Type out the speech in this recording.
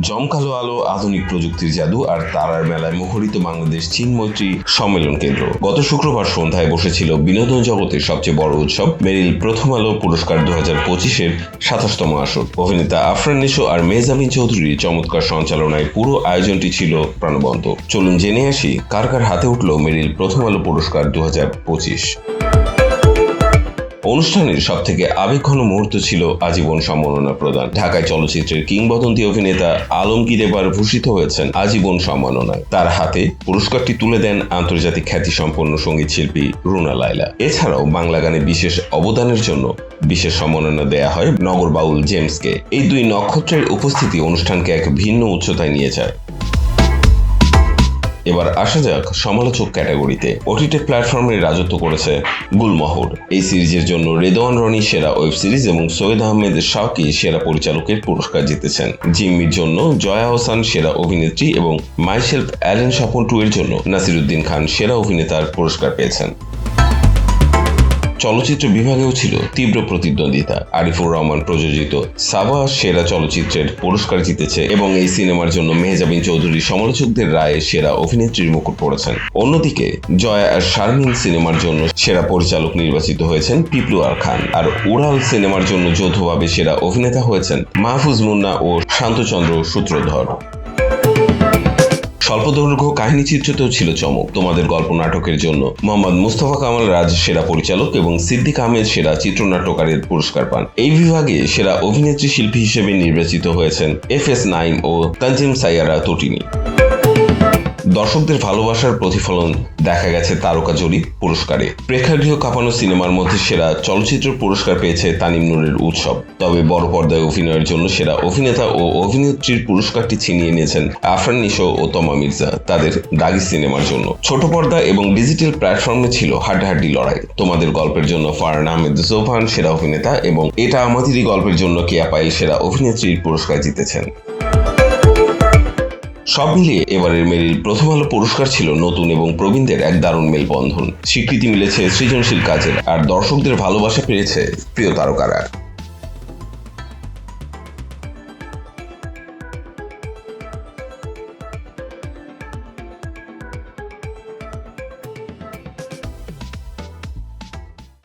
জমকালো আলো, আধুনিক প্রযুক্তির জাদু আর তারার মেলায় মুখরিত বাংলাদেশ চীন মৈত্রী সম্মেলন কেন্দ্র। গত শুক্রবার সন্ধ্যায় বসেছিল বিনোদন জগতের সবচেয়ে বড় উৎসব মেরিল প্রথম আলো পুরস্কার 2025-এর 27তম আসর। অভিনেতা আফরান নিশো আর মেহজাবিন চৌধুরীর চমৎকার সঞ্চালনায় পুরো আয়োজনটি ছিল প্রাণবন্ত। চলুন জেনে আসি কার কার হাতে উঠল মেরিল প্রথম আলো পুরস্কার 2025। অনুষ্ঠানের সবথেকে আবেগঘন মুহূর্ত ছিল আজীবন সম্মাননা প্রদান। ঢাকায় চলচ্চিত্রের কিংবদন্তি অভিনেতা আলমগীর এবার ভূষিত হয়েছেন আজীবন সম্মাননায়। তার হাতে পুরস্কারটি তুলে দেন আন্তর্জাতিক খ্যাতিসম্পন্ন সঙ্গীত শিল্পী রুনা লায়লা। এছাড়াও বাংলা গানে বিশেষ অবদানের জন্য বিশেষ সম্মাননা দেয়া হয় নগর বাউল জেমসকে। এই দুই নক্ষত্রের উপস্থিতি অনুষ্ঠানকে এক ভিন্ন উচ্চতায় নিয়ে যায়। এবার আসা যাক সমালোচক ক্যাটাগরিতে। ওটিটি প্ল্যাটফর্মে রাজত্ব করেছে গুলমোহর। এই সিরিজের জন্য রেদওয়ান রনি সেরা ওয়েব সিরিজ এবং সৈয়দ আহমেদ শাওকি সেরা পরিচালকের পুরস্কার জিতেছেন। জিম্মির জন্য জয়া হোসান সেরা অভিনেত্রী এবং মাইসেলফ অ্যালেন স্বপন 2 এর জন্য নাসিরুদ্দিন খান সেরা অভিনেতার পুরস্কার পেয়েছেন। চলচ্চিত্র বিভাগেও ছিল তীব্র প্রতিদ্বন্দ্বিতা। আরিফুর রহমান প্রযোজিত সাবা সেরা চলচ্চিত্রের পুরস্কার জিতেছে এবং এই সিনেমার জন্য মেহজাবিন চৌধুরী সমালোচকদের রায়ে সেরা অভিনেত্রীর মুকুট পড়েছেন। অন্যদিকে জয়া আর শারমিন সিনেমার জন্য সেরা পরিচালক নির্বাচিত হয়েছেন পিপলু আর খান, আর উড়াল সিনেমার জন্য যৌথভাবে সেরা অভিনেতা হয়েছেন মাহফুজ মুন্না ও শান্তচন্দ্র সূত্রধর। স্বল্পদৈর্ঘ্য কাহিনী চিত্রতেও ছিল চমক। তোমাদের গল্প নাটকের জন্য মোহাম্মদ মুস্তফা কামাল রাজ সেরা পরিচালক এবং সিদ্দিক আহমেদ সেরা চিত্রনাট্যকারের পুরস্কার পান। এই বিভাগে সেরা অভিনেত্রী শিল্পী হিসেবে নির্বাচিত হয়েছেন FS নাইম ও তানজিম সাইয়ারা তটিনী। দর্শকদের ভালোবাসার প্রতিফলন দেখা গেছে তারকা জরিপ পুরস্কারে। প্রেক্ষাগৃহ কাঁপানো সিনেমার মধ্যে সেরা চলচ্চিত্র পুরস্কার পেয়েছে তানিম নূরের উৎসব। তবে বড় পর্দায় অভিনয়ের জন্য সেরা অভিনেতা ও অভিনেত্রীর পুরস্কারটি ছিনিয়ে নিয়েছেন আফরান নিশো ও তমা মির্জা তাদের দাগি সিনেমার জন্য। ছোট পর্দা এবং ডিজিটাল প্ল্যাটফর্মে ছিল হাড্ডাহাড্ডি লড়াই। তোমাদের গল্পের জন্য ফারহান আহমেদ সোবহান সেরা অভিনেতা এবং এটা আমাদেরই গল্পের জন্য কেয়া পায়েল সেরা অভিনেত্রীর পুরস্কার জিতেছেন। সব মিলিয়ে এবারের মেরিল প্রথম আলো পুরস্কার ছিল নতুন এবং প্রবীণদের এক দারুণ মেলবন্ধন। স্বীকৃতি মিলেছে সৃজনশীল কাজের আর দর্শকদের ভালোবাসা পেয়েছে প্রিয় তারকারা।